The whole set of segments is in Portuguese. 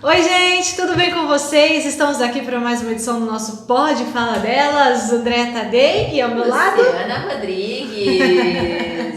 Oi, gente, tudo bem com vocês? Estamos aqui para mais uma edição do nosso Pode Fala Delas. Andréa Tadei e ao meu lado... Ana Rodrigues.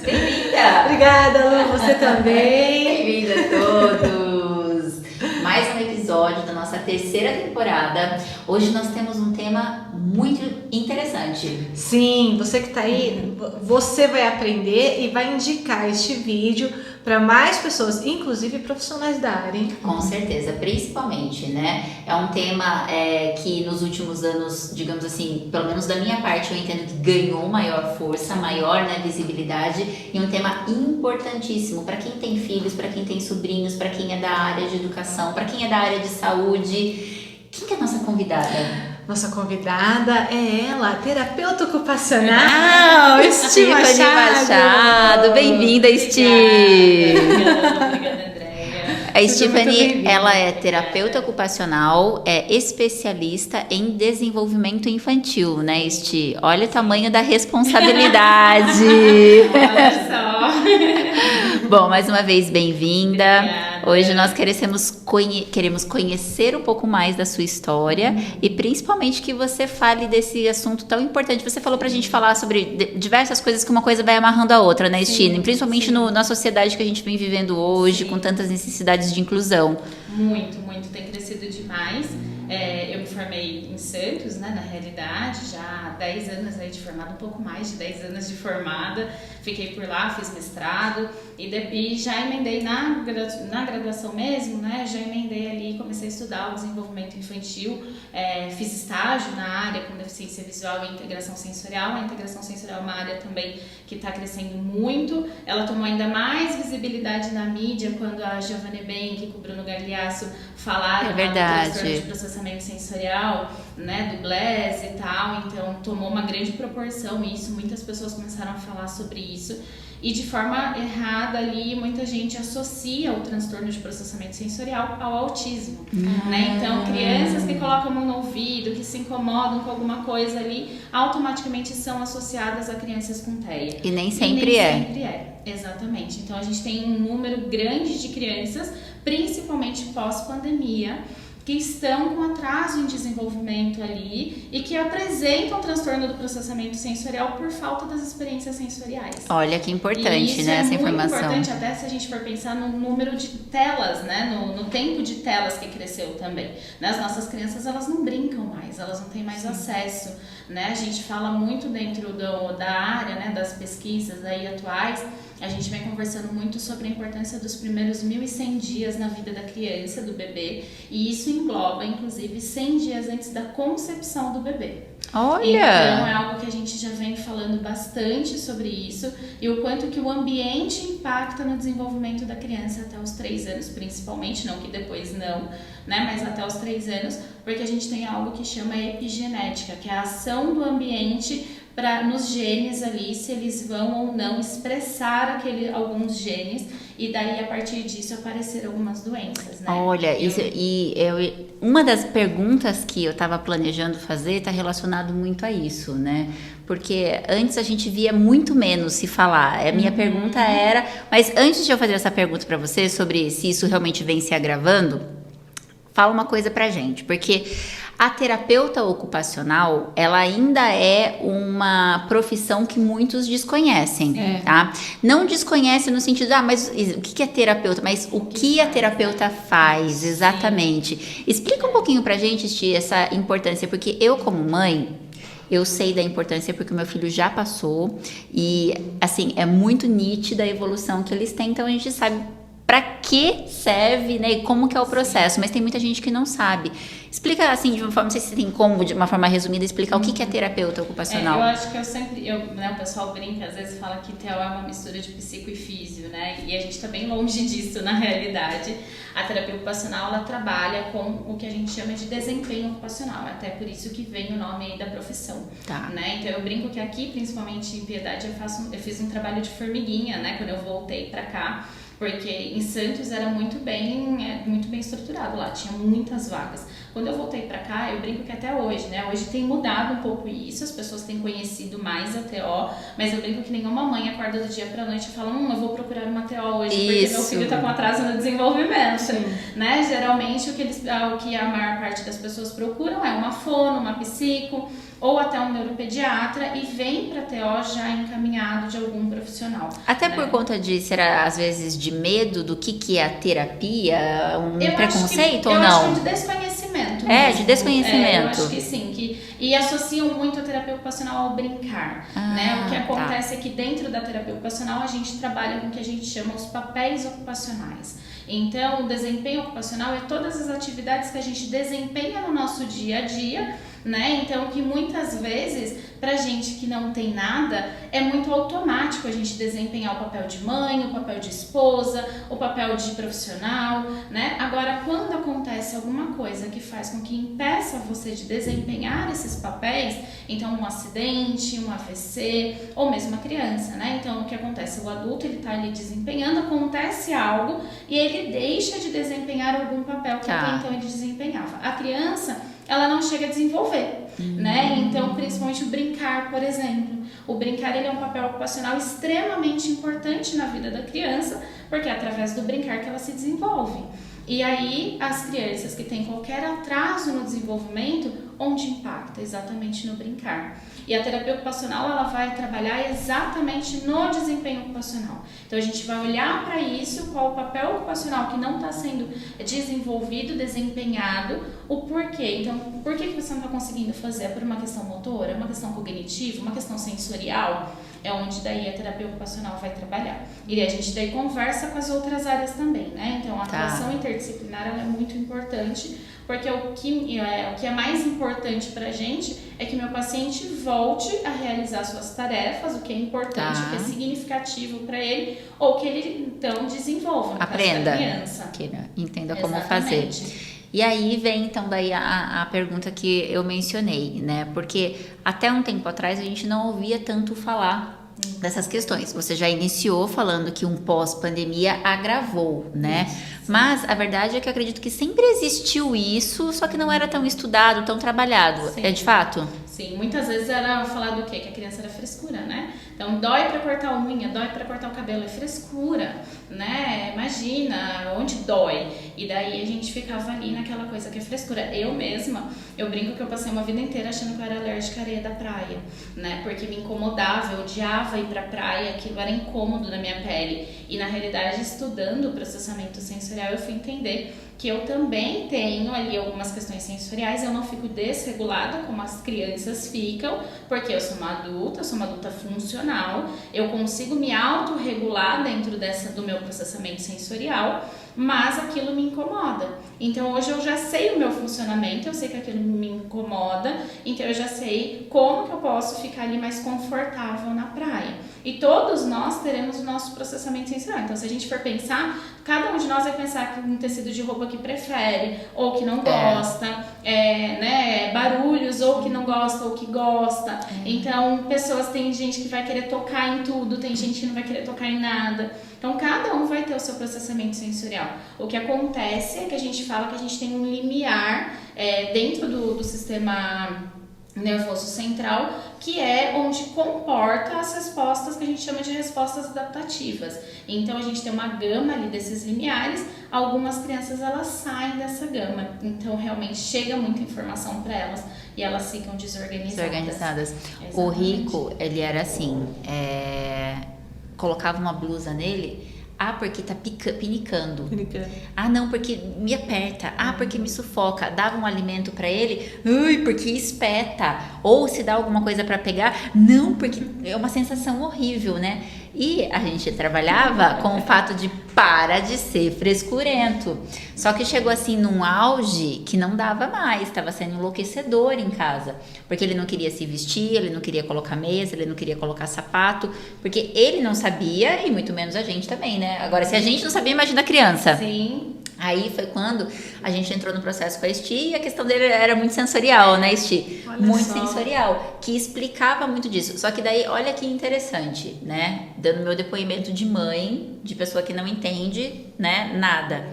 Bem-vinda! Obrigada, Lu, você também. Bem-vinda a todos! Mais um episódio da nossa terceira temporada. Hoje nós temos um tema muito interessante. Sim, você que está aí, você vai aprender e vai indicar este vídeo para mais pessoas, inclusive profissionais da área, hein? Com certeza, principalmente, né? É um tema que nos últimos anos, digamos assim, pelo menos da minha parte, eu entendo que ganhou maior força, maior, né, visibilidade, e um tema importantíssimo para quem tem filhos, para quem tem sobrinhos, para quem é da área de educação, para quem é da área de saúde. Quem que é a nossa convidada? Nossa convidada é ela, terapeuta ocupacional, Esti Machado. Bem-vinda, Esti! Obrigada, Andréia. A Stephanie, ela é terapeuta ocupacional, é especialista em desenvolvimento infantil, né, Esti? Olha o tamanho da responsabilidade! Olha só! Bom, mais uma vez, bem-vinda. Obrigada. Hoje nós queremos conhecer um pouco mais da sua história e principalmente que você fale desse assunto tão importante. Você falou pra gente falar sobre diversas coisas que uma coisa vai amarrando a outra, né, Stine? Principalmente na sociedade que a gente vem vivendo hoje, com tantas necessidades de inclusão. Muito, tem crescido demais. Eu me formei em Santos, né, na realidade, já há 10 anos aí de formada, um pouco mais de 10 anos de formada. Fiquei por lá, fiz mestrado e já emendei na graduação mesmo, né, já emendei ali, comecei a estudar o desenvolvimento infantil, fiz estágio na área com deficiência visual e integração sensorial. A integração sensorial é uma área também que está crescendo muito. Ela tomou ainda mais visibilidade na mídia quando a Giovanna Benck e o Bruno Gagliasso falaram do transtorno de processamento sensorial, né, do BLES e tal. Então tomou uma grande proporção isso, muitas pessoas começaram a falar sobre isso e de forma errada ali muita gente associa o transtorno de processamento sensorial ao autismo, né? Então crianças que colocam a mão no ouvido, que se incomodam com alguma coisa ali, automaticamente são associadas a crianças com TEA. E nem sempre Exatamente. Então a gente tem um número grande de crianças, principalmente pós-pandemia, que estão com atraso em desenvolvimento ali e que apresentam transtorno do processamento sensorial por falta das experiências sensoriais. Olha que importante, né, essa informação. É muito importante, até se a gente for pensar no número de telas, né, no tempo de telas que cresceu também. Né? As nossas crianças, elas não brincam mais, elas não têm mais acesso, né? A gente fala muito dentro da área, né, das pesquisas aí atuais. A gente vem conversando muito sobre a importância dos primeiros 1.100 dias na vida da criança, do bebê, e isso engloba, inclusive, 100 dias antes da concepção do bebê. Olha! Então, é algo que a gente já vem falando bastante sobre isso e o quanto que o ambiente impacta no desenvolvimento da criança até os 3 anos, principalmente, não que depois não, né, mas até os 3 anos, porque a gente tem algo que chama epigenética, que é a ação do ambiente nos genes ali, se eles vão ou não expressar alguns genes, e daí a partir disso aparecer algumas doenças, né? Olha, uma das perguntas que eu estava planejando fazer está relacionado muito a isso, né? Porque antes a gente via muito menos se falar. A minha pergunta era, mas antes de eu fazer essa pergunta para você sobre se isso realmente vem se agravando, fala uma coisa pra gente, porque a terapeuta ocupacional, ela ainda é uma profissão que muitos desconhecem, tá? Não desconhecem no sentido, mas o que é terapeuta? Mas o que a terapeuta faz, exatamente. Explica um pouquinho pra gente, Esti, essa importância, porque eu como mãe, eu sei da importância porque o meu filho já passou e, assim, é muito nítida a evolução que eles têm, então a gente sabe para que serve, né, e como que é o processo, mas tem muita gente que não sabe. Explica assim, de uma forma, não sei se tem como, de uma forma resumida, explicar o que é terapeuta ocupacional. Eu acho que né, o pessoal brinca, às vezes fala que TEA é uma mistura de psico e físio, né, e a gente tá bem longe disso na realidade. A terapia ocupacional, ela trabalha com o que a gente chama de desempenho ocupacional, até por isso que vem o nome aí da profissão, né, então eu brinco que aqui, principalmente em Piedade, eu fiz um trabalho de formiguinha, né, quando eu voltei pra cá. Porque em Santos era muito bem estruturado lá, tinha muitas vagas. Quando eu voltei pra cá, eu brinco que até hoje, né? Hoje tem mudado um pouco isso, as pessoas têm conhecido mais a TO, mas eu brinco que nenhuma mãe acorda do dia pra noite e fala, eu vou procurar uma TO hoje, porque meu filho tá com atraso no desenvolvimento, né? Geralmente o que a maior parte das pessoas procuram é uma fono, uma psico, ou até um neuropediatra, e vem para TO já encaminhado de algum profissional. Até por conta de, será às vezes, de medo do que é a terapia, preconceito ou não? Eu acho que é de desconhecimento. De desconhecimento. Eu acho que sim, e associam muito a terapia ocupacional ao brincar, né? O que acontece é que dentro da terapia ocupacional a gente trabalha com o que a gente chama os papéis ocupacionais. Então, o desempenho ocupacional é todas as atividades que a gente desempenha no nosso dia a dia, né? Então, que muitas vezes, pra gente que não tem nada, é muito automático a gente desempenhar o papel de mãe, o papel de esposa, o papel de profissional, né? Agora, quando acontece alguma coisa que faz com que impeça você de desempenhar esses papéis, então um acidente, um AVC, ou mesmo a criança, né? Então, o que acontece? O adulto, ele tá ali desempenhando, acontece algo e ele deixa de desempenhar algum papel que até então ele desempenhava. A criança, ela não chega a desenvolver, né? Então, principalmente o brincar, por exemplo. O brincar, ele é um papel ocupacional extremamente importante na vida da criança, porque é através do brincar que ela se desenvolve. E aí, as crianças que têm qualquer atraso no desenvolvimento, onde impacta? Exatamente no brincar. E a terapia ocupacional, ela vai trabalhar exatamente no desempenho ocupacional. Então, a gente vai olhar para isso, qual o papel ocupacional que não está sendo desenvolvido, desempenhado, o porquê. Então, por que você não está conseguindo fazer? É por uma questão motora, uma questão cognitiva, uma questão sensorial? É onde daí a terapia ocupacional vai trabalhar. E a gente daí conversa com as outras áreas também, né? Então, a atuação interdisciplinar, ela é muito importante, porque o que é mais importante pra gente é que meu paciente volte a realizar suas tarefas, o que é importante, o que é significativo para ele, ou que ele então desenvolva, aprenda, da criança. Que entenda como fazer. E aí vem então daí a pergunta que eu mencionei, né? Porque até um tempo atrás a gente não ouvia tanto falar dessas questões. Você já iniciou falando que um pós-pandemia agravou, né? Mas a verdade é que eu acredito que sempre existiu isso, só que não era tão estudado, tão trabalhado. Sim. É de fato? Sim, muitas vezes era falar do quê? Que a criança era frescura, né? Então, dói pra cortar a unha, dói pra cortar o cabelo, é frescura, né? Imagina, onde dói? E daí a gente ficava ali naquela coisa que é frescura. Eu mesma, eu brinco que eu passei uma vida inteira achando que eu era alérgica à areia da praia, né? Porque me incomodava, eu odiava ir pra praia, aquilo era incômodo na minha pele. E na realidade, estudando o processamento sensorial, eu fui entender que eu também tenho ali algumas questões sensoriais, eu não fico desregulada como as crianças ficam, porque eu sou uma adulta funcional, eu consigo me autorregular dentro do meu processamento sensorial, mas aquilo me incomoda. Então hoje eu já sei o meu funcionamento, eu sei que aquilo me incomoda, então eu já sei como que eu posso ficar ali mais confortável na praia. E todos nós teremos o nosso processamento sensorial. Então se a gente for pensar, cada um de nós vai pensar um tecido de roupa que prefere, ou que não gosta, né, barulhos, ou que não gosta, ou que gosta. Então tem gente que vai querer tocar em tudo, tem gente que não vai querer tocar em nada. Então, cada um vai ter o seu processamento sensorial. O que acontece é que a gente fala que a gente tem um limiar dentro do sistema nervoso central, que é onde comporta as respostas que a gente chama de respostas adaptativas. Então, a gente tem uma gama ali desses limiares, algumas crianças elas saem dessa gama. Então, realmente chega muita informação para elas e elas ficam desorganizadas. O Rico, ele era assim... colocava uma blusa nele, porque tá pinicando. Ah, não, porque me aperta. Porque me sufoca. Dava um alimento pra ele, porque espeta. Ou se dá alguma coisa pra pegar, não, porque é uma sensação horrível, né? E a gente trabalhava com o fato de para de ser frescurento. Só que chegou assim num auge que não dava mais, estava sendo enlouquecedor em casa. Porque ele não queria se vestir, ele não queria colocar meias, ele não queria colocar sapato, porque ele não sabia e muito menos a gente também, né? Agora, se a gente não sabia, imagina a criança. Sim. Aí foi quando a gente entrou no processo com a Esti e a questão dele era muito sensorial, né, Esti? Olha muito só. sensorial, que explicava muito disso. Só que daí, olha que interessante, né? Dando meu depoimento de mãe, de pessoa que não entende, né, nada.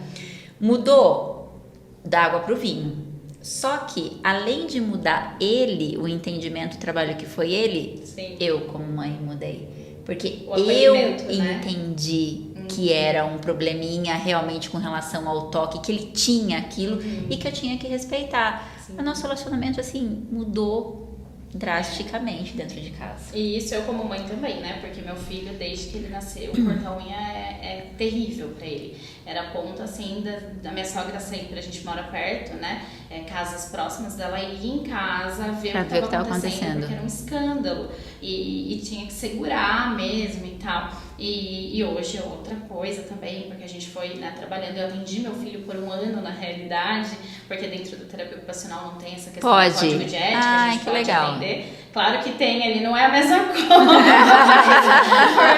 Mudou da água pro vinho. Só que, além de mudar ele, o entendimento, o trabalho que foi ele, Sim. eu como mãe mudei. Porque O eu acolhimento, né? entendi que era um probleminha realmente com relação ao toque, que ele tinha aquilo e que eu tinha que respeitar. Sim. O nosso relacionamento, assim, mudou drasticamente dentro de casa. E isso eu como mãe também, né? Porque meu filho, desde que ele nasceu, o corta-unha é terrível pra ele. Era ponto, assim, da minha sogra sempre, a gente mora perto, né? Casas próximas dela, ia em casa ver Pra o que ver o que estava tava acontecendo. porque era um escândalo. E tinha que segurar mesmo e tal. E hoje é outra coisa também, porque a gente foi, né, trabalhando. Eu atendi meu filho por 1 ano, na realidade, porque dentro da terapia ocupacional não tem essa questão do código de ética, a Ai, gente que pode legal. atender. Claro que tem ali, não é a mesma coisa,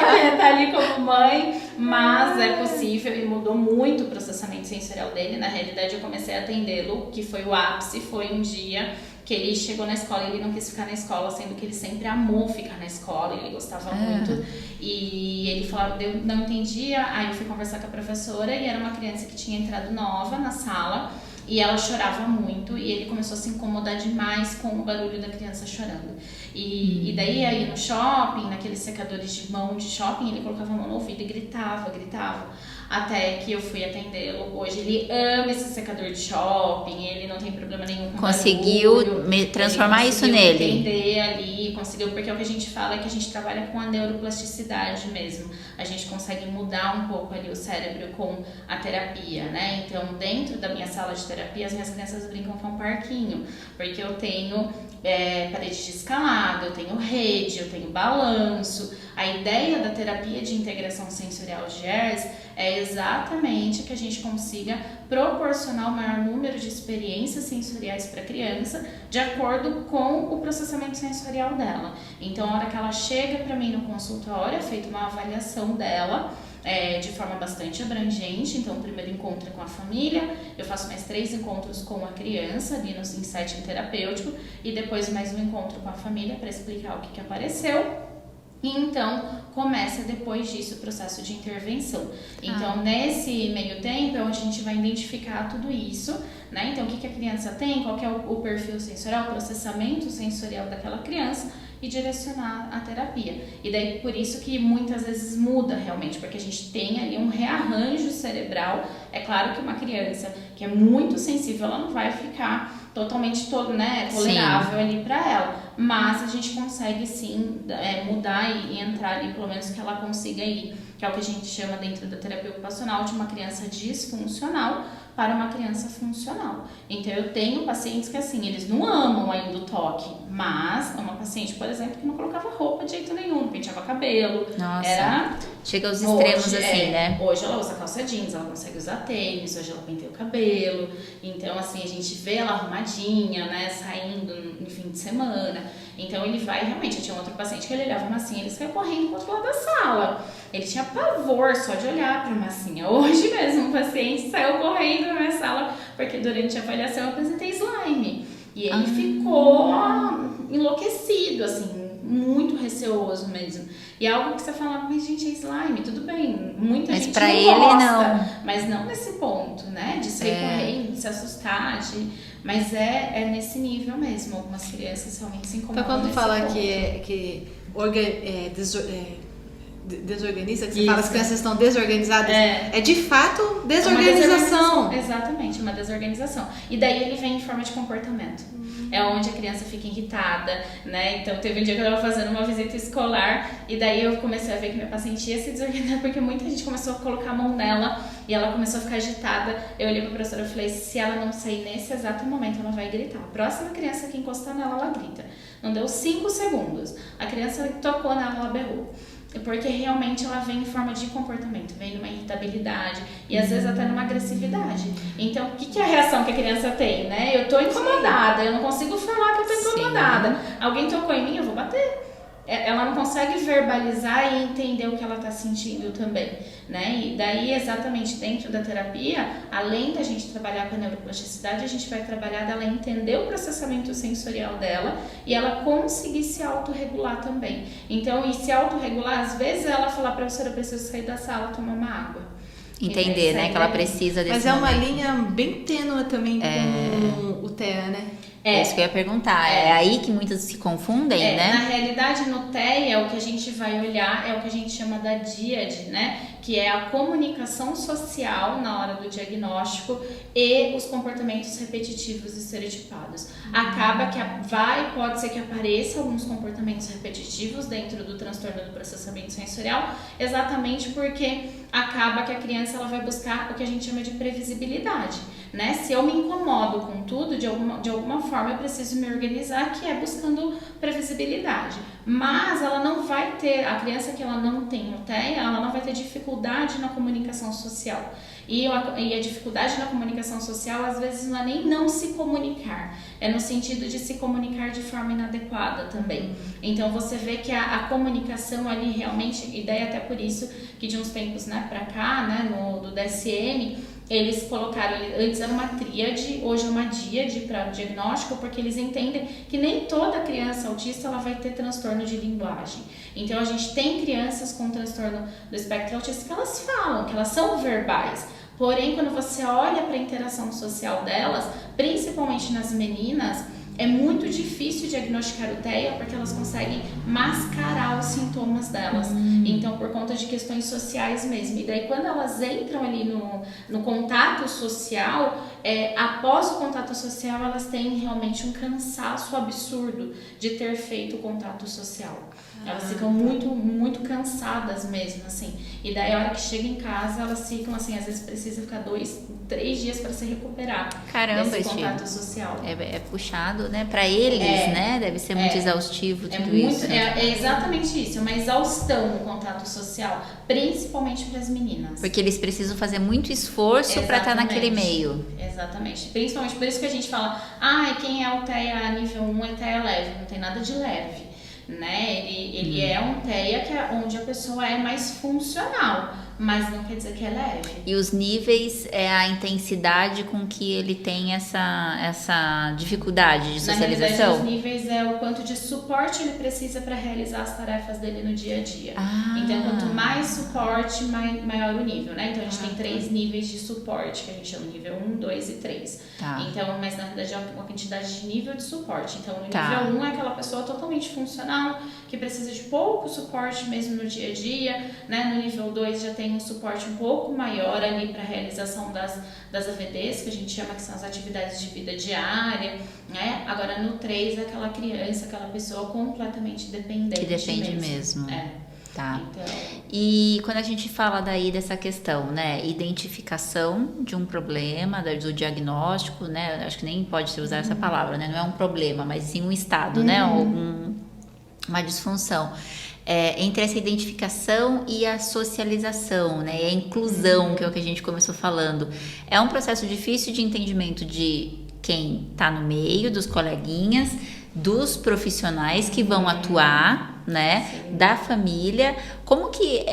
porque tá ali como mãe, mas é possível e mudou muito o processamento sensorial dele. Na realidade, eu comecei a atendê-lo, que foi o ápice, foi um dia que ele chegou na escola e ele não quis ficar na escola, sendo que ele sempre amou ficar na escola, ele gostava muito. E ele falava, eu não entendia, aí eu fui conversar com a professora e era uma criança que tinha entrado nova na sala e ela chorava muito e ele começou a se incomodar demais com o barulho da criança chorando. E daí aí no shopping, naqueles secadores de mão de shopping, ele colocava a mão no ouvido e gritava. Até que eu fui atendê-lo. Hoje ele ama esse secador de shopping, ele não tem problema nenhum com Conseguiu barulho, transformar ele isso conseguiu nele. entender ali, conseguiu, porque é o que a gente fala, é que a gente trabalha com a neuroplasticidade mesmo. A gente consegue mudar um pouco ali o cérebro com a terapia, né? Então, dentro da minha sala de terapia, as minhas crianças brincam que é um parquinho, porque eu tenho parede de escalada, eu tenho rede, eu tenho balanço. A ideia da terapia de integração sensorial de GERS é exatamente que a gente consiga proporcionar o maior número de experiências sensoriais para a criança de acordo com o processamento sensorial dela. Então, a hora que ela chega para mim no consultório, é feita uma avaliação dela de forma bastante abrangente. Então, o primeiro encontro é com a família, eu faço mais 3 encontros com a criança ali no setting terapêutico e depois mais um encontro com a família para explicar o que apareceu. E então, começa depois disso o processo de intervenção. Então, nesse meio tempo é onde a gente vai identificar tudo isso, né? Então, o que a criança tem, qual que é o perfil sensorial, o processamento sensorial daquela criança e direcionar a terapia. E daí, por isso que muitas vezes muda realmente, porque a gente tem ali um rearranjo cerebral. É claro que uma criança que é muito sensível, ela não vai ficar totalmente tolerável ali para ela, mas a gente consegue sim mudar e entrar ali, pelo menos que ela consiga ir, que é o que a gente chama dentro da terapia ocupacional de uma criança disfuncional para uma criança funcional. Então eu tenho pacientes que assim, eles não amam ainda o toque, mas uma paciente, por exemplo, que não colocava roupa de jeito nenhum, não penteava cabelo. Nossa, chega aos extremos hoje, assim, né? Hoje ela usa calça jeans, ela consegue usar tênis, hoje ela penteia o cabelo. Então assim, a gente vê ela arrumadinha, né, saindo no fim de semana. Então ele vai realmente, eu tinha outro paciente que ele olhava a massinha, ele saiu correndo pro outro lado da sala. Ele tinha pavor só de olhar pra massinha. Hoje mesmo um paciente saiu correndo na minha sala porque durante a avaliação eu apresentei slime. E ele ficou enlouquecido, assim, muito receoso mesmo. E é algo que você fala, mas gente, é slime, tudo bem, muita mas gente pra não ele, gosta, não. mas não nesse ponto, né, de sair correndo, de se assustar, mas é nesse nível mesmo. Algumas crianças realmente se incomodam. Então, quando nesse fala ponto. que desorganiza, que você fala que as crianças estão desorganizadas, é de fato desorganização. Exatamente, uma desorganização. E daí ele vem em forma de comportamento. É onde a criança fica irritada, né? Então teve um dia que eu estava fazendo uma visita escolar e daí eu comecei a ver que minha paciente ia se desorganizar porque muita gente começou a colocar a mão nela e ela começou a ficar agitada. Eu olhei pra professora e falei, se ela não sair nesse exato momento, ela vai gritar. A próxima criança que encostar nela, ela grita. Não deu 5 segundos. A criança tocou nela, ela berrou. Porque realmente ela vem em forma de comportamento, vem numa irritabilidade e às vezes até numa agressividade. Então, o que é a reação que a criança tem, né? Eu tô incomodada, eu não consigo falar que eu tô incomodada. Alguém tocou em mim, eu vou bater. ela não consegue verbalizar e entender o que ela está sentindo também, né? E daí, exatamente dentro da terapia, além da gente trabalhar com a neuroplasticidade, a gente vai trabalhar dela entender o processamento sensorial dela e ela conseguir se autorregular também. Então, e se autorregular, às vezes ela fala: professora, eu preciso sair da sala, tomar uma água. Entender, né, que ela precisa desse Mas é uma momento. linha bem tênue também com o TEA, né? É isso que eu ia perguntar. É aí que muitas se confundem, né? Na realidade, no TEA, o que a gente vai olhar é o que a gente chama da DIAD, né? Que é a comunicação social na hora do diagnóstico e os comportamentos repetitivos e estereotipados. Acaba que pode ser que apareça alguns comportamentos repetitivos dentro do transtorno do processamento sensorial, exatamente porque acaba que a criança ela vai buscar o que a gente chama de previsibilidade, né? Se eu me incomodo com tudo, de alguma forma eu preciso me organizar, que é buscando previsibilidade. Mas ela não vai ter, a criança que ela não tem o TEA, ela não vai ter dificuldade na comunicação social. E a dificuldade na comunicação social, às vezes, não é nem não se comunicar, é no sentido de se comunicar de forma inadequada também. Então, você vê que a comunicação ali realmente, e daí até por isso que de uns tempos, né, pra cá, né, do DSM, eles colocaram, antes era uma tríade, hoje é uma díade para o diagnóstico, porque eles entendem que nem toda criança autista ela vai ter transtorno de linguagem. Então, a gente tem crianças com transtorno do espectro autista que elas falam, que elas são verbais. Porém, quando você olha para a interação social delas, principalmente nas meninas, é muito difícil diagnosticar o TEA porque elas conseguem mascarar os sintomas delas. Então, por conta de questões sociais mesmo. E daí, quando elas entram ali no contato social, após o contato social, elas têm realmente um cansaço absurdo de ter feito o contato social. Elas ficam muito, muito cansadas mesmo, assim. E daí, a hora que chega em casa, elas ficam, assim, às vezes precisa ficar 2, 3 dias para se recuperar. Caramba, desse contato social. É puxado, né? Para eles, né? Deve ser muito exaustivo tudo isso. Né? É exatamente isso, é uma exaustão no contato social, principalmente para as meninas. Porque eles precisam fazer muito esforço para estar naquele meio. Exatamente. Principalmente por isso que a gente fala, quem é o TEA nível 1 é TEA leve, não tem nada de leve. Né? Ele é um TEA onde a pessoa é mais funcional, mas não quer dizer que é leve. E os níveis é a intensidade com que ele tem essa dificuldade de socialização? Na realidade, os níveis é o quanto de suporte ele precisa para realizar as tarefas dele no dia a dia. Então, quanto mais suporte, maior o nível, né? Então, a gente tem 3 níveis de suporte, que a gente chama nível 1, 2 e 3. Então, mas na verdade é uma quantidade de nível de suporte. Então, no nível 1 é aquela pessoa totalmente funcional, que precisa de pouco suporte mesmo no dia a dia, né? No nível 2 já tem um suporte um pouco maior ali para a realização das AVDs, que a gente chama que são as atividades de vida diária, né? Agora no 3 é aquela criança, aquela pessoa completamente dependente. Que depende mesmo. Tá. Então... E quando a gente fala daí dessa questão, né, identificação de um problema, do diagnóstico, né, acho que nem pode se usar essa palavra, né, não é um problema, mas sim um estado, né, uma disfunção. Entre essa identificação e a socialização, né, e a inclusão, que é o que a gente começou falando, é um processo difícil de entendimento de quem está no meio, dos coleguinhas, dos profissionais que vão atuar, né, da família. Como que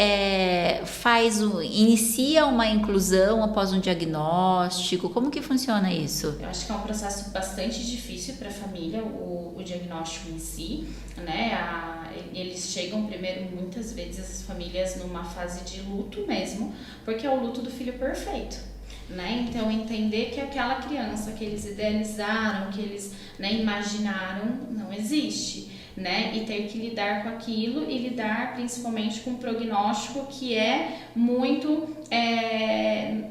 inicia uma inclusão após um diagnóstico? Como que funciona isso? Eu acho que é um processo bastante difícil para a família, o diagnóstico em si, né? Eles chegam primeiro, muitas vezes, as famílias numa fase de luto mesmo, porque é o luto do filho perfeito. Né? Então, entender que aquela criança que eles idealizaram, que eles, né, imaginaram, não existe, né? E ter que lidar com aquilo e lidar principalmente com um prognóstico que é muito...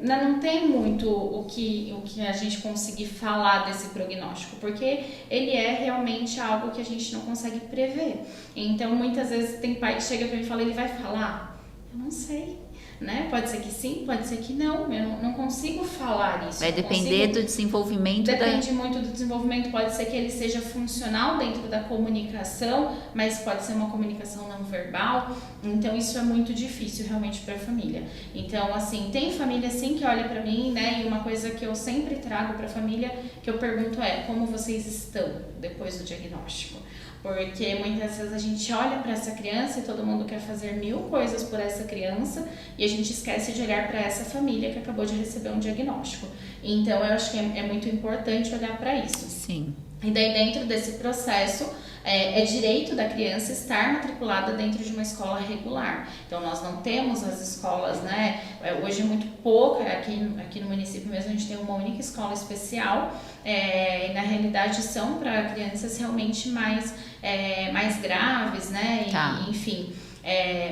não tem muito o que a gente conseguir falar desse prognóstico, porque ele é realmente algo que a gente não consegue prever. Então, muitas vezes tem pai que chega para mim e fala, ele vai falar? Eu não sei. né? Pode ser que sim, pode ser que não. Eu não consigo falar isso. Vai depender do desenvolvimento. Depende muito do desenvolvimento. Pode ser que ele seja funcional dentro da comunicação, mas pode ser uma comunicação não verbal. Então isso é muito difícil realmente para a família. Então assim, tem família sim que olha para mim, né? E uma coisa que eu sempre trago para a família, que eu pergunto é: como vocês estão depois do diagnóstico? Porque muitas vezes a gente olha para essa criança e todo mundo quer fazer 1000 coisas por essa criança e a gente esquece de olhar para essa família que acabou de receber um diagnóstico. Então eu acho que é muito importante olhar para isso. Sim. E daí dentro desse processo é direito da criança estar matriculada dentro de uma escola regular. Então nós não temos as escolas, né? Hoje é muito pouco, aqui no município mesmo a gente tem uma única escola especial, e na realidade são para crianças realmente mais graves, né? E, enfim.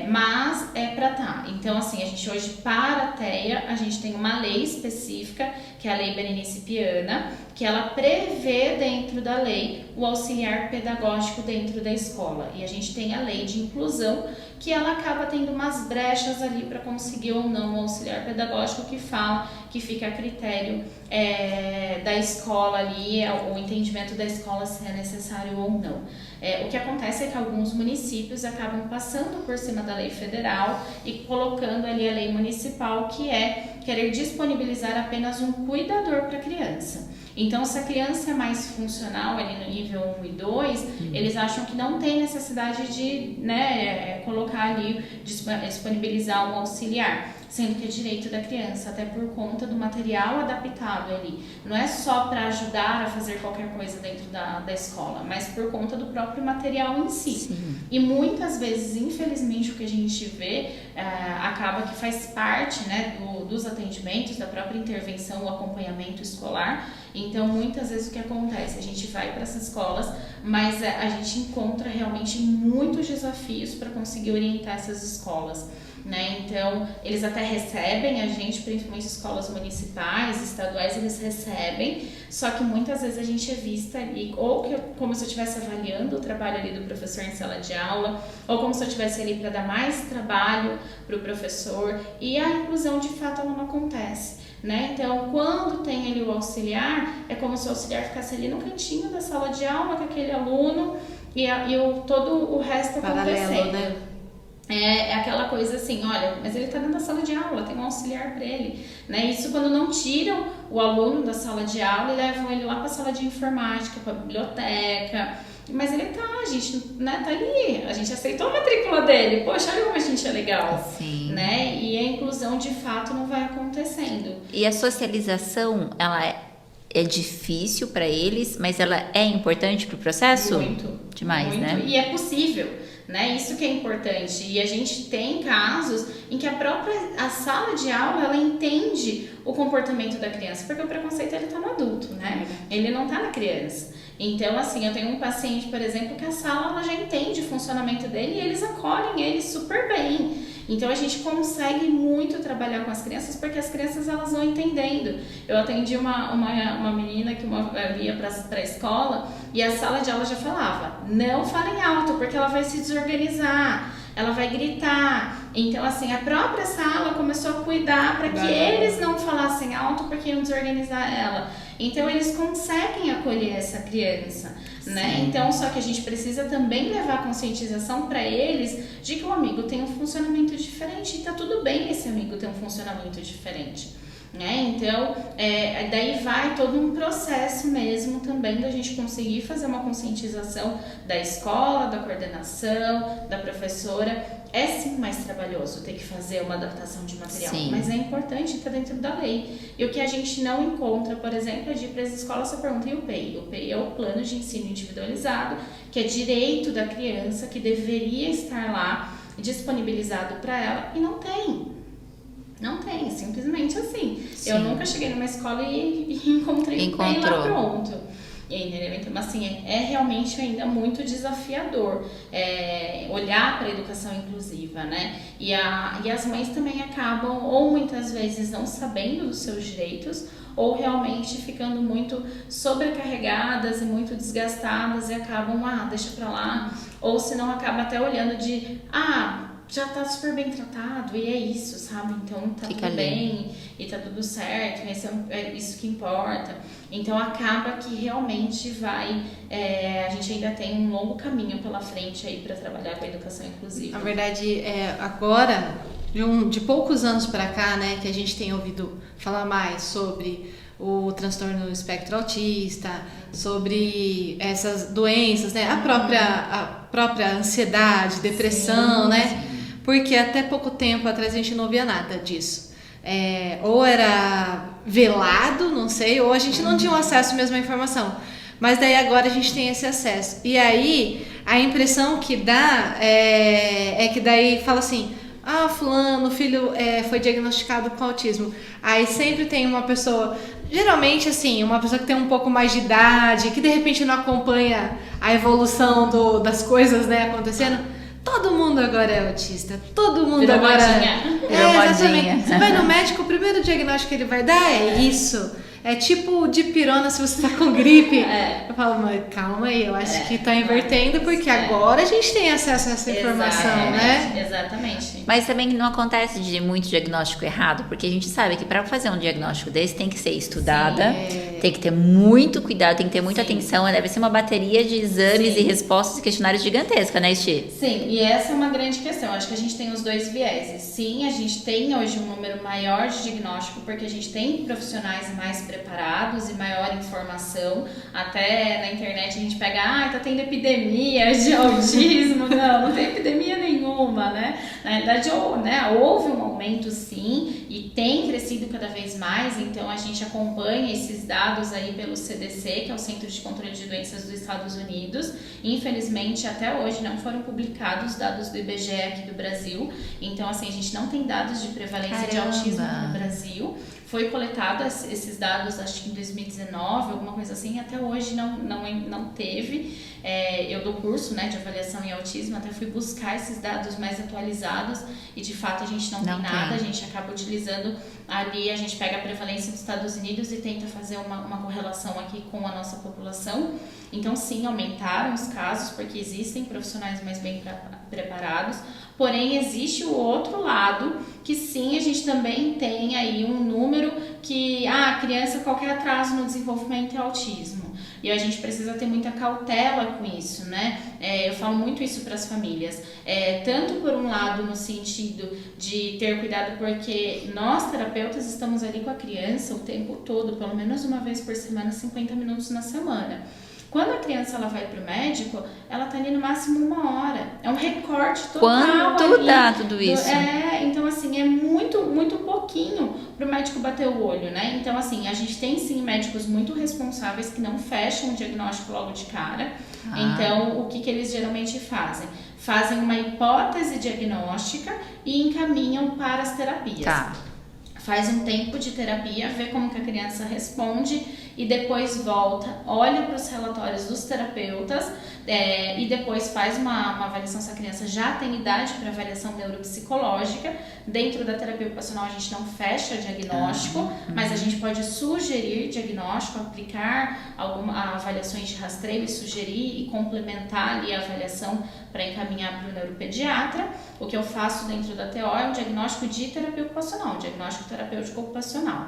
Mas é para Então, assim, a gente hoje, para a TEA, a gente tem uma lei específica, que é a Lei Berenice-Piana, que ela prevê dentro da lei o auxiliar pedagógico dentro da escola. E a gente tem a lei de inclusão, que ela acaba tendo umas brechas ali para conseguir ou não o auxiliar pedagógico, que fala que fica a critério da escola ali, o entendimento da escola se é necessário ou não. O que acontece é que alguns municípios acabam passando por cima da lei federal e colocando ali a lei municipal, que é querer disponibilizar apenas um cuidador para a criança. Então, se a criança é mais funcional ali no nível 1 e 2, eles acham que não tem necessidade de colocar ali, disponibilizar um auxiliar, sendo que é direito da criança, até por conta do material adaptado ali. Não é só para ajudar a fazer qualquer coisa dentro da escola, mas por conta do próprio material em si. Sim. E muitas vezes, infelizmente, o que a gente vê acaba que faz parte, né, dos atendimentos, da própria intervenção, o acompanhamento escolar. Então, muitas vezes o que acontece? A gente vai para essas escolas, mas a gente encontra realmente muitos desafios para conseguir orientar essas escolas, né? Então, eles até recebem a gente, principalmente escolas municipais, estaduais, eles recebem, só que muitas vezes a gente é vista ali, ou como se eu estivesse avaliando o trabalho ali do professor em sala de aula, ou como se eu estivesse ali para dar mais trabalho para o professor, e a inclusão de fato ela não acontece. Né? Então, quando tem ali o auxiliar, é como se o auxiliar ficasse ali no cantinho da sala de aula com aquele aluno e todo o resto acontecendo. Né? É aquela coisa assim, olha, mas ele está dentro da sala de aula, tem um auxiliar para ele, né? Isso quando não tiram o aluno da sala de aula e levam ele lá para a sala de informática, para a biblioteca. Mas ele a gente, né, tá ali, a gente aceitou a matrícula dele, poxa, olha como a gente é legal. Sim. Né? E a inclusão de fato não vai acontecendo. E a socialização, ela é difícil para eles, mas ela é importante para o processo? Muito. Demais, muito. Né? E é possível, né? Isso que é importante. E a gente tem casos em que a sala de aula, ela entende o comportamento da criança, porque o preconceito ele tá no adulto, né? Ele não tá na criança. Então, assim, eu tenho um paciente, por exemplo, que a sala ela já entende o funcionamento dele e eles acolhem ele super bem. Então, a gente consegue muito trabalhar com as crianças, porque as crianças elas vão entendendo. Eu atendi uma menina que ia para a escola e a sala de aula já falava, não falem alto, porque ela vai se desorganizar, ela vai gritar. Então, assim, a própria sala começou a cuidar para que eles não falassem alto, porque iam desorganizar ela. Então, eles conseguem acolher essa criança, né? Então, só que a gente precisa também levar a conscientização para eles de que o amigo tem um funcionamento diferente e tá tudo bem esse amigo ter um funcionamento diferente, né? Então, daí vai todo um processo mesmo também da gente conseguir fazer uma conscientização da escola, da coordenação, da professora. É sim mais trabalhoso ter que fazer uma adaptação de material, Sim. mas é importante estar dentro da lei. E o que a gente não encontra, por exemplo, é de ir para as escolas, você pergunta, e o PEI? O PEI é o Plano de Ensino Individualizado, que é direito da criança, que deveria estar lá disponibilizado para ela, e não tem. Não tem, simplesmente assim. Sim. Eu nunca cheguei numa escola e encontrei o PEI lá pronto. Então, assim, é realmente ainda muito desafiador olhar para a educação inclusiva, né? E as mães também acabam, ou muitas vezes não sabendo dos seus direitos, ou realmente ficando muito sobrecarregadas e muito desgastadas e acabam, deixa pra lá, ou se não acaba até olhando de, já tá super bem tratado e é isso, sabe? Então tá Fica tudo bem e tá tudo certo, é isso que importa. Então acaba que realmente a gente ainda tem um longo caminho pela frente aí para trabalhar com a educação inclusiva. Na verdade, agora, de poucos anos para cá, né, que a gente tem ouvido falar mais sobre o transtorno do espectro autista, sobre essas doenças, né, a própria ansiedade, depressão, sim, né, sim. Porque até pouco tempo atrás a gente não via nada disso. Ou era velado, não sei, ou a gente não tinha acesso mesmo à informação. Mas daí agora a gente tem esse acesso. E aí a impressão que dá é que daí fala assim, fulano, o filho foi diagnosticado com autismo. Aí sempre tem uma pessoa, geralmente assim, uma pessoa que tem um pouco mais de idade, que de repente não acompanha a evolução das coisas, né, acontecendo. Todo mundo agora é autista, todo mundo Virou agora... Exatamente. Você vai no médico, o primeiro diagnóstico que ele vai dar é isso. É tipo dipirona se você tá com gripe. Eu falo, mas calma aí, eu acho que tá invertendo, porque agora a gente tem acesso a essa informação, né? Exatamente. Mas também não acontece de muito diagnóstico errado, porque a gente sabe que para fazer um diagnóstico desse tem que ser estudada, tem que ter muito cuidado, tem que ter muita atenção, deve ser uma bateria de exames e respostas e questionários gigantesca, né, Esti? Sim, e essa é uma grande questão. Acho que a gente tem os dois vieses. Sim, a gente tem hoje um número maior de diagnóstico, porque a gente tem profissionais mais preparados e maior informação. Até na internet a gente pega, tá tendo epidemia de autismo. Não tem epidemia nenhuma, né? Na realidade, houve um aumento sim, e tem crescido cada vez mais. Então a gente acompanha esses dados aí pelo CDC, que é o Centro de Controle de Doenças dos Estados Unidos. Infelizmente, até hoje não foram publicados dados do IBGE aqui do Brasil. Então, assim, a gente não tem dados de prevalência de autismo no Brasil. Foi coletado esses dados, acho que em 2019, alguma coisa assim, até hoje não teve. Eu dou curso, né, de avaliação em autismo, até fui buscar esses dados mais atualizados e de fato a gente não tem nada, a gente acaba utilizando ali, a gente pega a prevalência dos Estados Unidos e tenta fazer uma correlação aqui com a nossa população. Então sim, aumentaram os casos porque existem profissionais mais bem preparados, porém existe o outro lado que sim, a gente também tem aí um número que a criança, qualquer atraso no desenvolvimento é autismo. E a gente precisa ter muita cautela com isso, né? Eu falo muito isso para as famílias. Tanto por um lado no sentido de ter cuidado, porque nós terapeutas estamos ali com a criança o tempo todo, pelo menos uma vez por semana, 50 minutos na semana. Quando a criança ela vai para o médico, ela está ali no máximo 1 hora. É um recorte total. Quanto ali dá tudo isso? Então assim, é muito, muito pouquinho para o médico bater o olho, né? Então assim, a gente tem sim médicos muito responsáveis que não fecham o diagnóstico logo de cara. Então, o que eles geralmente fazem? Fazem uma hipótese diagnóstica e encaminham para as terapias. Faz um tempo de terapia, vê como que a criança responde e depois volta, olha para os relatórios dos terapeutas e depois faz uma avaliação se a criança já tem idade para avaliação neuropsicológica. Dentro da terapia ocupacional a gente não fecha diagnóstico, mas a gente pode sugerir diagnóstico, aplicar avaliações de rastreio e sugerir e complementar ali a avaliação para encaminhar para o neuropediatra. O que eu faço dentro da TO é um diagnóstico de terapia ocupacional, um diagnóstico terapêutico ocupacional.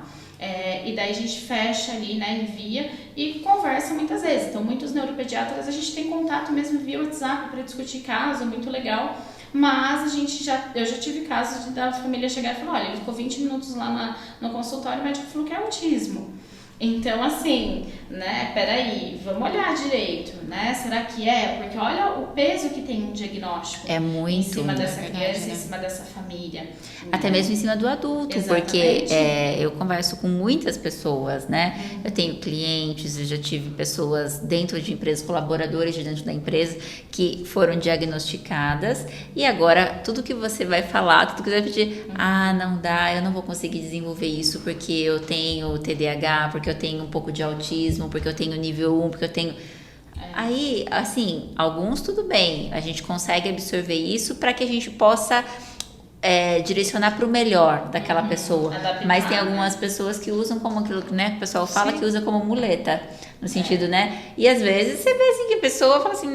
E daí a gente fecha ali, né, envia e conversa muitas vezes. Então, muitos neuropediatras a gente tem contato mesmo via WhatsApp para discutir caso, é muito legal. Mas eu já tive casos da família chegar e falar, olha, ele ficou 20 minutos lá no consultório e o médico falou que é autismo. Então, assim, né, peraí, vamos olhar direito, né? Será que é? Porque olha o peso que tem um diagnóstico em cima dessa criança, né? Em cima dessa família. Até mesmo em cima do adulto, porque eu converso com muitas pessoas, né? Eu tenho clientes, eu já tive pessoas dentro de empresas, colaboradores de dentro da empresa, que foram diagnosticadas e agora tudo que você vai falar, tudo que você vai pedir, não dá, eu não vou conseguir desenvolver isso porque eu tenho TDAH, porque eu tenho um pouco de autismo, porque eu tenho nível 1, porque eu tenho... Aí, assim, alguns tudo bem, a gente consegue absorver isso para que a gente possa direcionar para o melhor daquela pessoa. Adaptar, Mas tem né? algumas pessoas que usam como aquilo, né, que o pessoal fala, que usa como muleta, no sentido, né? E às vezes você vê assim que a pessoa fala assim,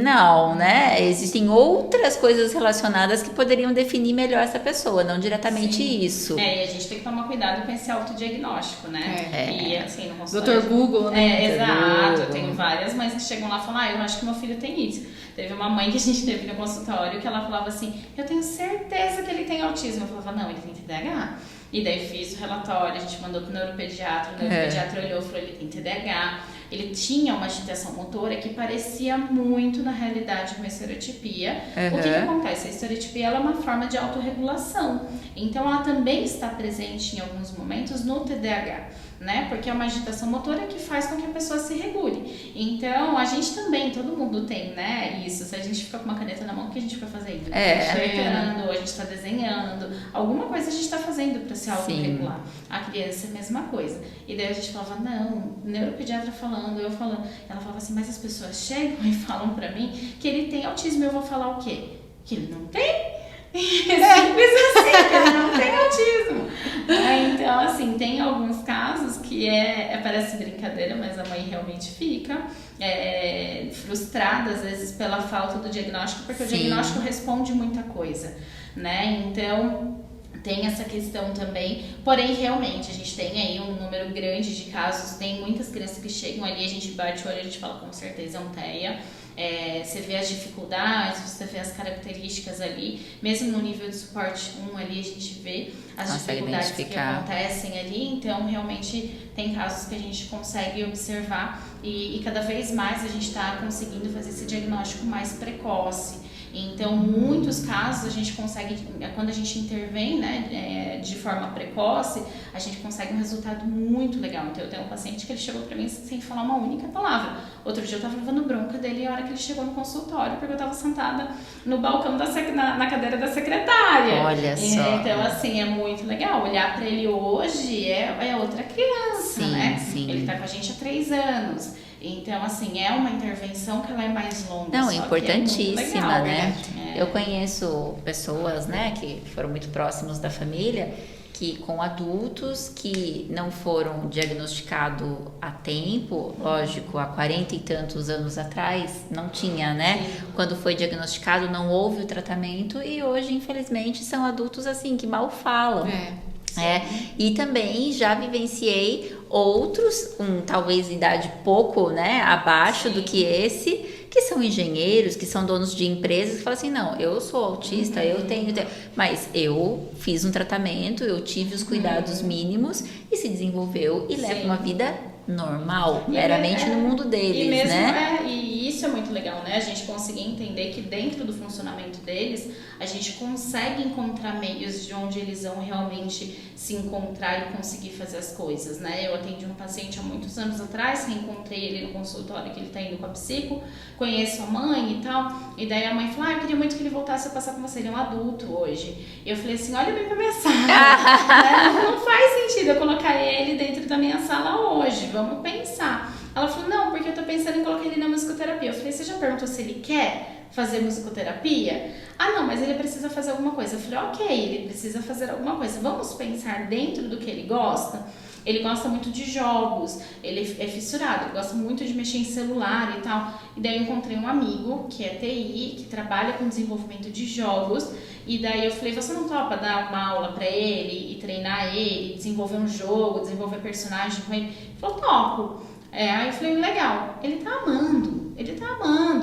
não, né? Existem outras coisas relacionadas que poderiam definir melhor essa pessoa, não diretamente isso. E a gente tem que tomar cuidado com esse autodiagnóstico, né? E assim, no consultório... Dr. Google, né? Exato. Eu tenho várias mães que chegam lá e falam, eu acho que meu filho tem isso. Teve uma mãe que a gente teve no consultório que ela falava assim, eu tenho certeza que ele tem autismo. Eu falava, não, ele tem TDAH. E daí fiz o relatório, a gente mandou pro neuropediatra, o neuropediatra olhou e falou, ele tem TDAH. Ele tinha uma agitação motora que parecia muito, na realidade, uma estereotipia. O que acontece? A estereotipia ela é uma forma de autorregulação. Então, ela também está presente em alguns momentos no TDAH, né? Porque é uma agitação motora que faz com que a pessoa se regule. Então, a gente também, todo mundo tem, né? Isso. Se a gente fica com uma caneta na mão, o que a gente fica fazendo? Enxergando, a gente está desenhando. Alguma coisa a gente está fazendo para se autorregular. A criança é a mesma coisa. E daí a gente falava, não, neuropediatra falando, eu falando. Ela falava assim, mas as pessoas chegam e falam pra mim que ele tem autismo. Eu vou falar o quê? Que ele não tem? Simples assim, que ele não tem autismo. Então, assim, tem alguns casos que parece brincadeira, mas a mãe realmente fica frustrada, às vezes, pela falta do diagnóstico, porque o diagnóstico responde muita coisa, né? Então, tem essa questão também, porém, realmente, a gente tem aí um número grande de casos, tem muitas crianças que chegam ali, a gente bate o olho, a gente fala, com certeza é um TEA. Você vê as dificuldades, você vê as características ali, mesmo no nível de suporte 1 ali a gente vê as dificuldades que acontecem ali, então realmente tem casos que a gente consegue observar e cada vez mais a gente está conseguindo fazer esse diagnóstico mais precoce. Então, muitos casos a gente consegue, quando a gente intervém, né, de forma precoce, a gente consegue um resultado muito legal. Então, eu tenho um paciente que ele chegou pra mim sem falar uma única palavra. Outro dia eu tava levando bronca dele a hora que ele chegou no consultório, porque eu tava sentada no balcão na cadeira da secretária. Olha só. Então, assim, é muito legal. Olhar pra ele hoje é outra criança, né? Sim. Ele tá com a gente há 3 anos. Então, assim, é uma intervenção que ela é mais longa. Não, importantíssima, legal, né? Eu conheço pessoas, né, que foram muito próximos da família, que com adultos que não foram diagnosticados a tempo, lógico, há 40 e tantos anos atrás, não tinha, né? Sim. Quando foi diagnosticado, não houve o tratamento e hoje, infelizmente, são adultos, assim, que mal falam. E também já vivenciei outros, talvez idade pouco, né, abaixo do que esse, que são engenheiros, que são donos de empresas, que falam assim, não, eu sou autista, eu tenho, mas eu fiz um tratamento, eu tive os cuidados mínimos e se desenvolveu e leva uma vida normal, meramente no mundo deles, mesmo, né? E isso é muito legal, né? A gente conseguir entender que dentro do funcionamento deles, a gente consegue encontrar meios de onde eles vão realmente se encontrar e conseguir fazer as coisas, né? Eu atendi um paciente há muitos anos atrás, reencontrei ele no consultório que ele tá indo com a psico, conheço a mãe e tal, e daí a mãe falou, eu queria muito que ele voltasse a passar com você, ele é um adulto hoje. E eu falei assim, olha bem pra minha sala, não faz sentido eu colocar ele dentro da minha sala hoje, vamos pensar. Ela falou, não, porque eu tô pensando em colocar ele na musicoterapia. Eu falei, você já perguntou se ele quer fazer musicoterapia? Ah, não, mas ele precisa fazer alguma coisa. Eu falei, ok, ele precisa fazer alguma coisa. Vamos pensar dentro do que ele gosta? Ele gosta muito de jogos, ele é fissurado, ele gosta muito de mexer em celular e tal. E daí eu encontrei um amigo, que é TI, que trabalha com desenvolvimento de jogos. E daí eu falei, você não topa dar uma aula pra ele e treinar ele, desenvolver um jogo, desenvolver personagem com ele? Ele falou, topo. Aí eu falei, legal, ele tá amando,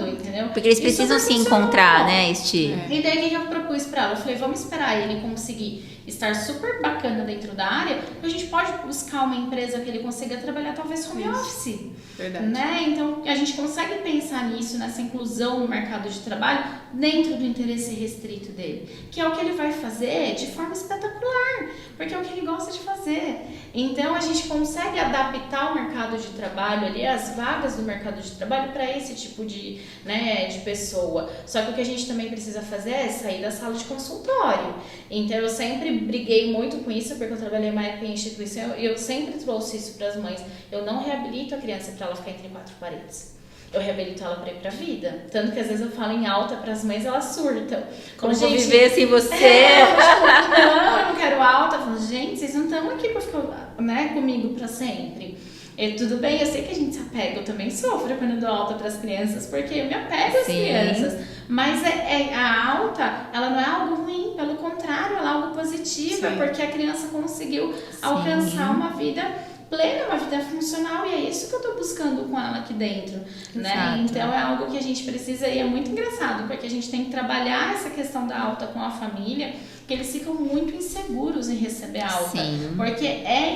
entendeu? Porque eles precisam se encontrar, né, Esti? E daí o que eu propus pra ela? Eu falei, vamos esperar ele conseguir estar super bacana dentro da área, a gente pode buscar uma empresa que ele consiga trabalhar talvez home office. Verdade. Né? Então, a gente consegue pensar nisso, nessa inclusão no mercado de trabalho, dentro do interesse restrito dele, que é o que ele vai fazer de forma espetacular, porque é o que ele gosta de fazer. Então, a gente consegue adaptar o mercado de trabalho ali, as vagas do mercado de trabalho para esse tipo de pessoa. Só que o que a gente também precisa fazer é sair da sala de consultório. Então, eu sempre briguei muito com isso, porque eu trabalhei uma época em instituição, e eu sempre trouxe isso para as mães. Eu não reabilito a criança para ela ficar entre 4 paredes. eu reabilito ela pra ir pra vida. Tanto que às vezes eu falo em alta pras mães, elas surtam. Como vou viver sem você? Não, eu não quero alta. Eu falo, gente, vocês não estão aqui pra ficar, né, comigo pra sempre. Tudo bem, eu sei que a gente se apega, eu também sofro quando eu dou alta pras crianças, porque eu me apego às crianças. Mas a alta, ela não é algo ruim, pelo contrário, ela é algo positivo, porque a criança conseguiu alcançar uma vida plena, uma vida funcional, e é isso que eu tô buscando com ela aqui dentro, né? Então é algo que a gente precisa, e é muito engraçado, porque a gente tem que trabalhar essa questão da alta com a família, que eles ficam muito inseguros em receber alta, porque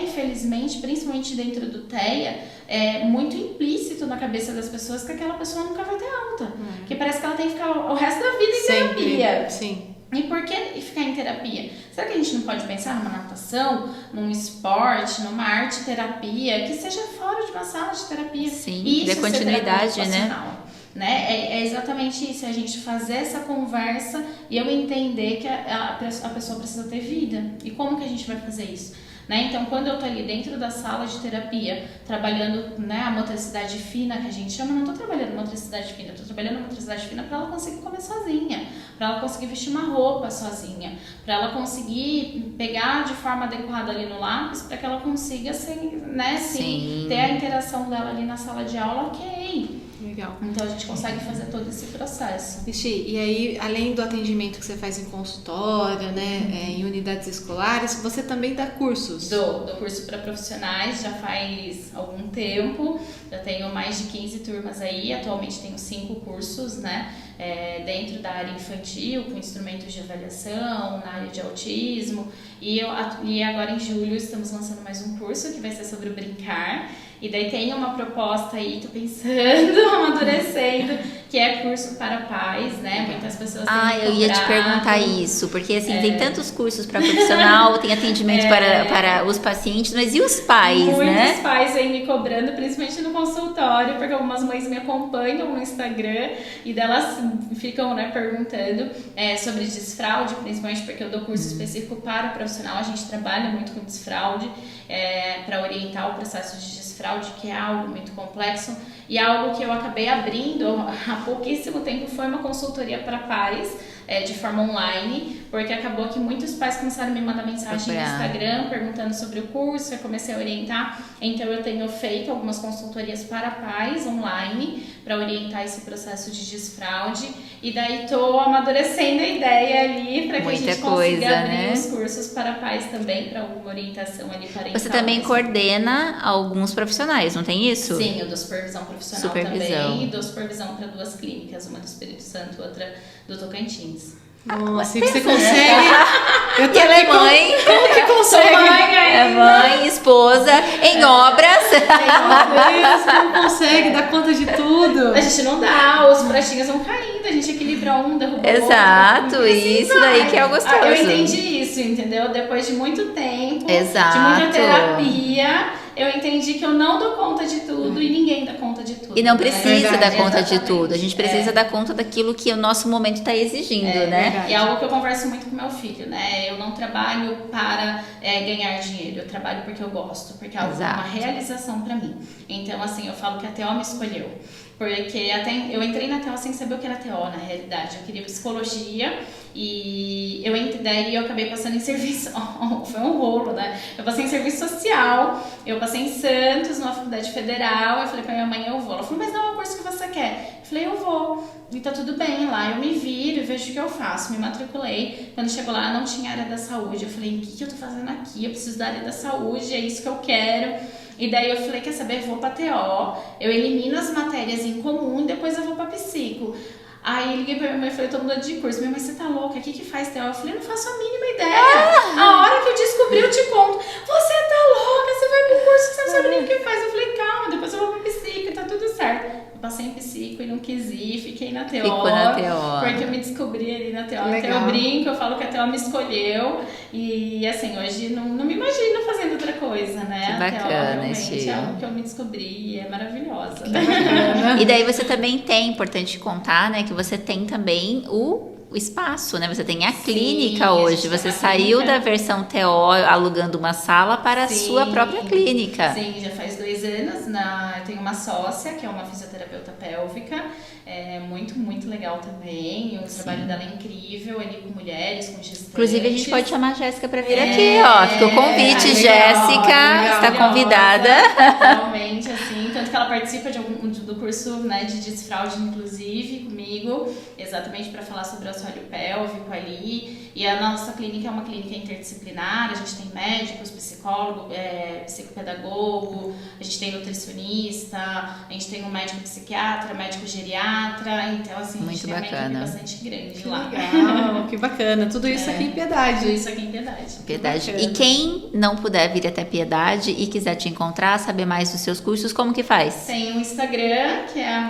infelizmente, principalmente dentro do TEA, é muito implícito na cabeça das pessoas que aquela pessoa nunca vai ter alta, que parece que ela tem que ficar o resto da vida em terapia. Sim. E por que ficar em terapia? Será que a gente não pode pensar numa natação, num esporte, numa arte terapia, que seja fora de uma sala de terapia? Sim, e dê continuidade, né? É exatamente isso, a gente fazer essa conversa e eu entender que a pessoa precisa ter vida. E como que a gente vai fazer isso? Né? Então, quando eu tô ali dentro da sala de terapia, trabalhando, né, a motricidade fina, que a gente chama, eu não tô trabalhando motricidade fina, eu tô trabalhando motricidade fina para ela conseguir comer sozinha, para ela conseguir vestir uma roupa sozinha, para ela conseguir pegar de forma adequada ali no lápis, para que ela consiga ter a interação dela ali na sala de aula, ok. Legal. Então a gente consegue fazer todo esse processo. E aí, além do atendimento que você faz em consultório, né, em unidades escolares, você também dá cursos? Dou curso para profissionais já faz algum tempo, já tenho mais de 15 turmas aí, atualmente tenho 5 cursos, né, dentro da área infantil, com instrumentos de avaliação, na área de autismo, e agora em julho estamos lançando mais um curso que vai ser sobre o brincar. E daí tem uma proposta aí, tô pensando, amadurecendo, que é curso para pais, né? Muitas pessoas têm eu ia te perguntar isso, porque assim, tem tantos cursos para profissional, tem atendimento para os pacientes, mas e os pais, né? Muitos pais vêm me cobrando, principalmente no consultório, porque algumas mães me acompanham no Instagram e delas ficam, né, perguntando sobre desfraude, principalmente porque eu dou curso específico para o profissional, a gente trabalha muito com desfraude, para orientar o processo de desfraude, que é algo muito complexo, e algo que eu acabei abrindo há pouquíssimo tempo foi uma consultoria para pais, de forma online, porque acabou que muitos pais começaram a me mandar mensagem no Instagram perguntando sobre o curso, eu comecei a orientar, então eu tenho feito algumas consultorias para pais online, para orientar esse processo de desfraude, e daí tô amadurecendo a ideia ali, para que a gente consiga abrir os cursos para pais também, para alguma orientação ali parental. Você também coordena alguns profissionais, não tem isso? Sim, eu dou supervisão profissional também, e dou supervisão para 2 clínicas, uma do Espírito Santo, outra do Tocantins. Nossa, e você consegue? Eu tô aqui, mãe. Como que consegue? É mãe, esposa, em obras. Meu Deus, como consegue dar conta de tudo? A gente não dá, os pratinhos vão caindo, a gente equilibra um, derruba o outro. Exato, isso daí que é o gostoso. Eu entendi isso, entendeu? Depois de muito tempo, exato, de muita terapia, eu entendi que eu não dou conta de tudo e ninguém dá conta de tudo. E não precisa dar conta de tudo. A gente precisa dar conta daquilo que o nosso momento está exigindo, né? Verdade. E é algo que eu converso muito com meu filho, né? Eu não trabalho para ganhar dinheiro, eu trabalho porque eu gosto, porque é uma realização para mim. Então, assim, eu falo que a TO me escolheu. Porque eu entrei na TO sem saber o que era TO, na realidade. Eu queria psicologia e daí eu acabei passando em serviço. Foi um rolo, né? Eu passei em serviço social, eu passei em Santos, numa faculdade federal. Eu falei pra minha mãe, eu vou. Ela falou, mas não é o curso que você quer. Eu falei, eu vou. E tá tudo bem lá. Eu me viro e vejo o que eu faço. Me matriculei. Quando chegou lá, não tinha área da saúde. Eu falei, o que eu tô fazendo aqui? Eu preciso da área da saúde, é isso que eu quero. E daí eu falei, quer saber, vou pra TO, eu elimino as matérias em comum e depois eu vou pra psico. Aí liguei pra minha mãe e falei, tô mudando de curso. Minha mãe, você tá louca? O que faz TO? Eu falei, não faço a mínima ideia. A hora que eu descobri, eu te conto. Você tá louca? Você vai pro curso que você não sabe nem o que faz. Eu falei, calma, depois eu vou pra psico e tá tudo certo. Eu passei em psico e não quis ir, fiquei na TO. Ficou na TO. Porque eu me descobri ali na TO. Legal. Então eu brinco, eu falo que a TO me escolheu. E assim, hoje não me imagino fazendo outra coisa, né? Que bacana, a TO realmente Chico. é algo que eu me descobri e é maravilhosa. E daí você também tem, importante contar, né, que você tem também o espaço, né? Você tem a Sim, clínica a hoje, gente tem você uma saiu clínica. da versão TO alugando uma sala para a Sim. sua própria clínica. Sim, já faz 2 anos. Eu tenho uma sócia, que é uma fisioterapeuta pélvica, muito legal também. O trabalho dela é incrível, ali com mulheres, com gestantes. Inclusive, a gente pode chamar a Jéssica para vir aqui, ó. Fica o convite, legal, Jéssica, legal, está convidada. Realmente, assim, tanto que ela participa do curso, né, de desfraude, inclusive, comigo, exatamente para falar sobre o assoalho pélvico ali. E a nossa clínica é uma clínica interdisciplinar, a gente tem médicos, psicólogo, psicopedagogo, a gente tem nutricionista, a gente tem um médico psiquiatra, médico geriatra, então assim, a gente tem uma equipe bastante grande lá. Legal, que bacana. Tudo isso aqui em Piedade. Tudo isso aqui em Piedade. Piedade. E quem não puder vir até Piedade e quiser te encontrar, saber mais dos seus cursos, como que faz? Tem o Instagram, que é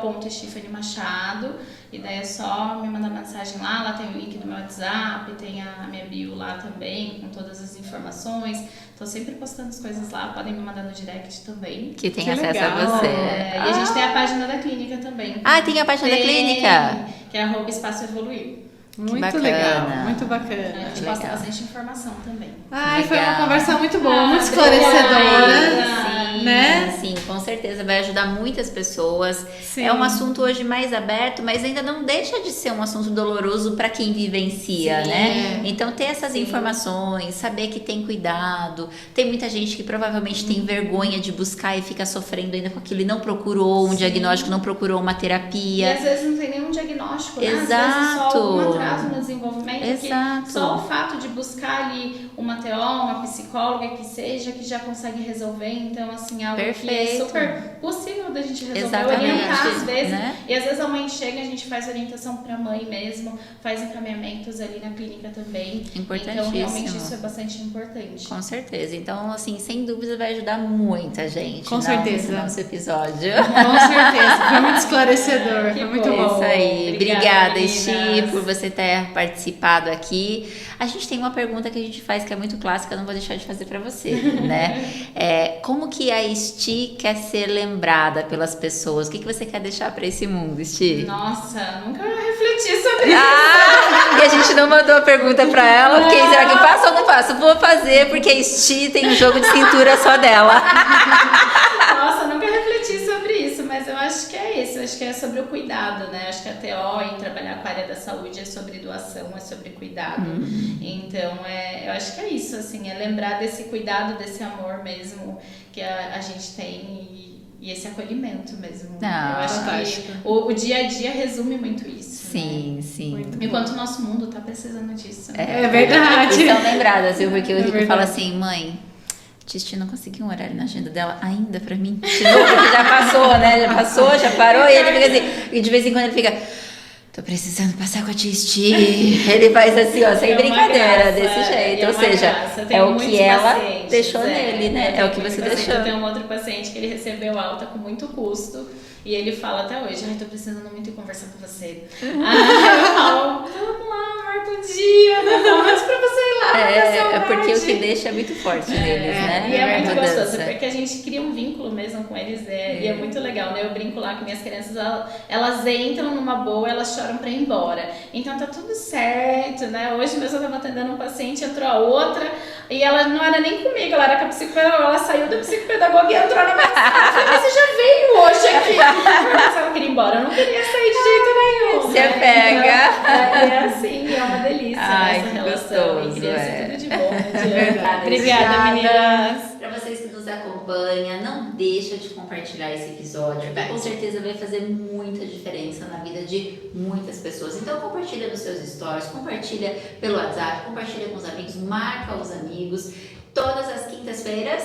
@to.stephanie_machado. E daí é só me mandar mensagem lá tem o link do meu WhatsApp, tem a minha bio lá também, com todas as informações. Tô sempre postando as coisas lá, podem me mandar no direct também. Que tem Que acesso legal. a você. E a gente tem a página da clínica também. Ah, tem a página da clínica? Que é @espaço evoluir. Muito bacana. legal, muito A bacana. gente posta bastante informação também. Ai, foi uma Legal. conversa muito boa, muito obrigada. esclarecedora. Sim, né? sim, com certeza vai ajudar muitas pessoas. Sim. É um assunto hoje mais aberto, mas ainda não deixa de ser um assunto doloroso para quem vivencia, Sim. né? Então ter essas Sim. informações, saber que tem cuidado. Tem muita gente que provavelmente tem vergonha de buscar e fica sofrendo ainda com aquilo e não procurou um diagnóstico, não procurou uma E terapia. às vezes não tem nenhum diagnóstico, né? Às vezes Exato. só algum atraso no desenvolvimento. Exato. Que só o fato de buscar ali uma TO, uma psicóloga que seja, que já consegue resolver. Então, assim, algo que é Perfeito. super possível da gente resolver, Exatamente, orientar às vezes. né? E às vezes a mãe chega, a gente faz orientação pra mãe mesmo, faz encaminhamentos ali na clínica também. Importantíssimo. Então, realmente isso é bastante importante. Com certeza. Então, assim, sem dúvida vai ajudar muita gente. Com não, certeza. Nesse nosso episódio. Com certeza, foi muito esclarecedor, Que foi muito bom. bom. Isso aí. Obrigada, Obrigada, Esti, meninas. por você ter participado aqui. A gente tem uma pergunta que a gente faz que é muito clássica, eu não vou deixar de fazer pra você, né? Como que a Esti quer ser lembrada pelas pessoas? O que você quer deixar pra esse mundo, Esti? Nossa, nunca refleti sobre isso. E a gente não mandou a pergunta pra ela, porque será que eu faço ou não faço? Vou fazer, porque a Esti tem um jogo de cintura só dela. Nossa, nunca refleti sobre isso, mas eu acho que é isso, eu acho que é sobre o cuidado, né? Acho que a TO em trabalhar com a área da saúde é sobre doação, é sobre cuidado. Então, eu acho que é isso, assim, é lembrar desse cuidado, desse amor mesmo que a gente tem e esse acolhimento mesmo. Ah, eu acho fantástico. que o dia a dia resume muito isso. Sim, Né? sim. Muito Enquanto o nosso mundo tá precisando disso. Né? É verdade. E são lembradas, viu? Porque o Rico verdade. fala assim, mãe, Tisti não conseguiu um horário na agenda dela ainda pra mim. De novo, porque já passou, né? Já passou, já parou. E ele fica assim, e de vez em quando ele fica, tô precisando passar com a Tisti. Ele faz assim, ó, sem É uma brincadeira, graça, desse jeito. é Ou uma seja, graça. Eu é tenho o que muitos ela pacientes, deixou nele, né? É o que eu tenho você muito paciente. deixou. Eu tenho um outro paciente que ele recebeu alta com muito custo e ele fala até hoje, ai, tô precisando muito conversar com você. Aí eu falo, vamos lá, marca um dia, pelo menos pra você ir lá, É porque o que deixa é muito forte neles, né? E é muito Mudança. gostoso, porque a gente cria um vínculo mesmo com eles, e é muito legal, né? Eu brinco lá com minhas crianças, elas entram numa boa, elas choram pra ir embora. Então tá tudo certo, né? Hoje mesmo eu tava atendendo um paciente, entrou a outra, e ela não era nem comigo, ela era com a psicopedagoga, ela saiu da psicopedagoga e entrou na minha sala. Eu falei, mas você já veio hoje aqui? Mas ela queria ir embora, eu não queria sair de jeito nenhum. Você né? pega. Então, é assim, é uma delícia Ai, essa que relação. gostoso, E criança é. tudo de bom, né? Verdade. Obrigada, meninas. Para vocês que nos acompanham, não deixa de compartilhar esse episódio, que com certeza vai fazer muita diferença na vida de muitas pessoas. Então compartilha nos seus stories, compartilha pelo WhatsApp, compartilha com os amigos, marca os amigos. Todas as quintas-feiras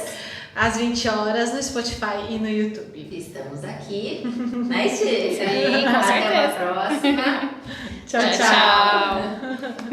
Às 20 horas no Spotify e no YouTube. estamos aqui, né, Esti? Sim, com Até certeza. a próxima. Tchau, Tchau, tchau. tchau.